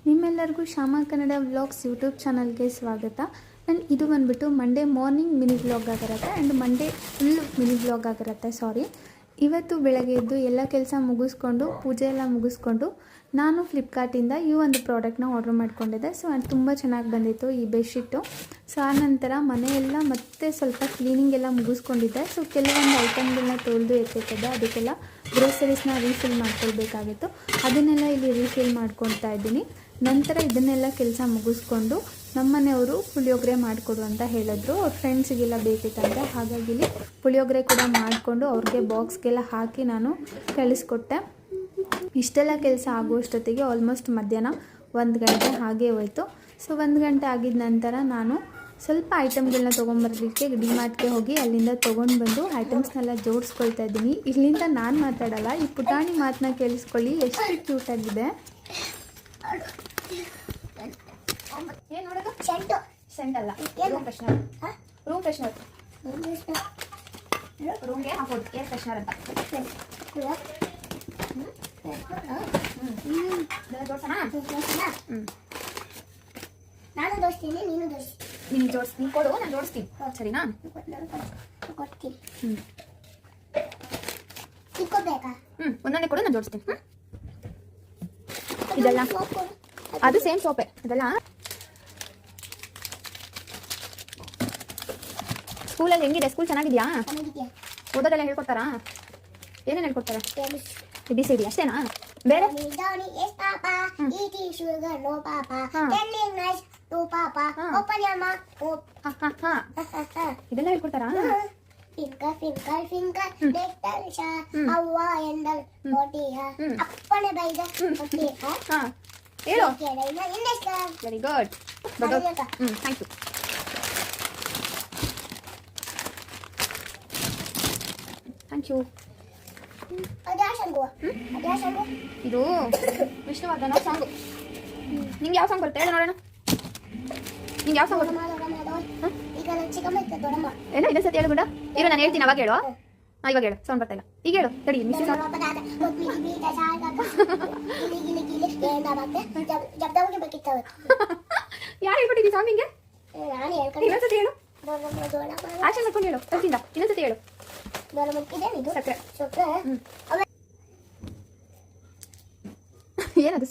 ನಿಮ್ಮೆಲ್ಲರಿಗೂ Shyama Kannada vlogs YouTube ಚಾನಲ್ಗೆ ಸ್ವಾಗತ. ಇದು ಬಂದುಬಿಟ್ಟು ಮಂಡೇ ಮಾರ್ನಿಂಗ್ ಮಿನಿ ವ್ಲಾಗ್ ಆಗಿರುತ್ತೆ and Monday full mini vlog ಆಗಿರುತ್ತೆ. ಇವತ್ತು ಬೆಳಗ್ಗೆ ಎದ್ದು ಎಲ್ಲ ಕೆಲಸ ಮುಗಿಸ್ಕೊಂಡು ಪೂಜೆ ಎಲ್ಲ ಮುಗಿಸ್ಕೊಂಡು ನಾನು ಫ್ಲಿಪ್ಕಾರ್ಟಿಂದ ಈ ಒಂದು ಪ್ರಾಡಕ್ಟ್ನ ಆರ್ಡರ್ ಮಾಡ್ಕೊಂಡಿದ್ದೆ. ಸೊ ಅದು ತುಂಬ ಚೆನ್ನಾಗಿ ಬಂದಿತ್ತು ಈ ಬೆಡ್ಶೀಟು. ಸೊ ಆ ನಂತರ ಮನೆಯೆಲ್ಲ ಮತ್ತೆ ಸ್ವಲ್ಪ ಕ್ಲೀನಿಂಗ್ ಎಲ್ಲ ಮುಗಿಸ್ಕೊಂಡಿದ್ದೆ. ಸೊ ಕೆಲವೊಂದು ಐಟಮ್ಗಳನ್ನ ತೊಳೆದು ಎತ್ತಿಟ್ಟಿದ್ದೆ, ಅದಕ್ಕೆಲ್ಲ ಗ್ರೋಸರೀಸ್ನ ರೀಫಿಲ್ ಮಾಡ್ಕೊಳ್ಬೇಕಾಗಿತ್ತು. ಅದನ್ನೆಲ್ಲ ಇಲ್ಲಿ ರೀಫಿಲ್ ಮಾಡ್ಕೊಳ್ತಾ ಇದ್ದೀನಿ. ನಂತರ ಇದನ್ನೆಲ್ಲ ಕೆಲಸ ಮುಗಿಸ್ಕೊಂಡು ನಮ್ಮನೆಯವರು ಪುಳಿಯೋಗರೆ ಮಾಡಿಕೊಡು ಅಂತ ಹೇಳಿದ್ರು. ಅವ್ರ ಫ್ರೆಂಡ್ಸಿಗೆಲ್ಲ ಬೇಕಿತ್ತಂತೆ, ಹಾಗಾಗಿ ಇಲ್ಲಿ ಪುಳಿಯೋಗರೆ ಕೂಡ ಮಾಡಿಕೊಂಡು ಅವ್ರಿಗೆ ಬಾಕ್ಸ್ಗೆಲ್ಲ ಹಾಕಿ ನಾನು ಕಳಿಸ್ಕೊಟ್ಟೆ. ಇಷ್ಟೆಲ್ಲ ಕೆಲಸ ಆಗುವಷ್ಟೊತ್ತಿಗೆ ಆಲ್ಮೋಸ್ಟ್ ಮಧ್ಯಾಹ್ನ 1 ಗಂಟೆ ಹಾಗೆ ಹೋಯಿತು. ಸೊ 1 ಗಂಟೆ ಆಗಿದ ನಂತರ ನಾನು ಸ್ವಲ್ಪ ಐಟಮ್ಗಳನ್ನ ತೊಗೊಂಬರಲಿಕ್ಕೆ ಡಿಮಾರ್ಟ್ಗೆ ಹೋಗಿ ಅಲ್ಲಿಂದ ತೊಗೊಂಡು ಬಂದು ಐಟಮ್ಸ್ನೆಲ್ಲ ಜೋಡಿಸ್ಕೊಳ್ತಾ ಇದ್ದೀನಿ. ಇಲ್ಲಿಂದ ನಾನು ಮಾತಾಡಲ್ಲ, ಈ ಪುಟಾಣಿ ಮಾತನ್ನ ಕೇಳಿಸ್ಕೊಳ್ಳಿ, ಎಷ್ಟು ಕ್ಯೂಟಾಗಿದೆ. ಏನು ನೋಡೋದು? ಸೆಂಟ್ ಅಲ್ಲ, ರೂಮ್ ಫ್ರೆಶ್ನರ್. ರೂಮ್ಗೆ ಹಾಕೋದು ಏರ್ ಫ್ರೆಶ್ನರ್ ಅಂತ. ನಾನು ಜೋಡಿಸ್ತೀನಿ, ನೀನು ಜೋಡಿಸಿ. ನೀನು ಜೋಡಿಸಿ, ನೀನು ಕೊಡು, ನಾನು ಜೋಡಿಸ್ತೀನಿ. ಸರಿನಾ? ಕೊಡ್ತೀನಿ. ಇಕ್ಕೋಬೇಕಾ? ಒಂದೊಂದೇ ಕೊಡು, ನಾನು ಜೋಡಿಸ್ತೀನಿ. ಇದೆಲ್ಲ ಅದು ಸೇಮ್ ಸೋಪೆ ಅದೆಲ್ಲ. ಸ್ಕೂಲಲ್ಲಿ ಹೆಂಗಿದೆ? ಸ್ಕೂಲ್ ಚೆನ್ನಾಗಿದೆಯಾ? ಓದೋದೆಲ್ಲ ಹೇಳ್ಕೊಡ್ತಾರಾ? ಏನೇನು ಹೇಳ್ಕೊಡ್ತಾರೆ? ABCD ಅಷ್ಟೇನಾ? ಬೇರೆ ಇದೆಲ್ಲ ಹೇಳ್ಕೊಡ್ತಾರಾ? ಅವ್ವ ಎಂದಲ್ ಅಪ್ಪನೆ ಬೈದ ಹೇಳು. Very good. Thank you. Thank you. ಇದು ವಿಷ್ಣುವರ್ಧನ ಸಾಂಗು. ನಿಂಗೆ ಯಾವ ಸಾಂಗ್ ಬರುತ್ತೆ ಹೇಳು ನೋಡೋಣ. ನಿಂಗೆ ಯಾವ ಸಾಂಗ್ ಬರುತ್ತೆ? ಏನೋ ಇನ್ನೊಂದು ಸತಿ ಹೇಳು ಗುಂಡ. ಇರೋ ನಾನು ಹೇಳ್ತೀನಿ, ಅವಾಗ ಹೇಳು. ಇವಾಗ ಹೇಳು, ಸೌಂಡ್ ಬರ್ತಾ ಇಲ್ಲ. ಈಗ ಹೇಳು, ತಡಿ. ಯಾರು ಹೇಳ್ಕೊಟ್ಟಿದ್ದೀವಿ ಸಾಂಗ್ ನಿಂಗೆ? ಇನ್ನೊಂದ್ಸತಿ ಹೇಳು. ಆಕ್ಷನ್ ಮಾಡ್ಕೊಂಡು ಹೇಳು. ತಪ್ಪಿಂದ ಇನ್ನೊಂದ್ಸತಿ ಹೇಳು. ಸಕ್ಕರೆ. ಏನದು?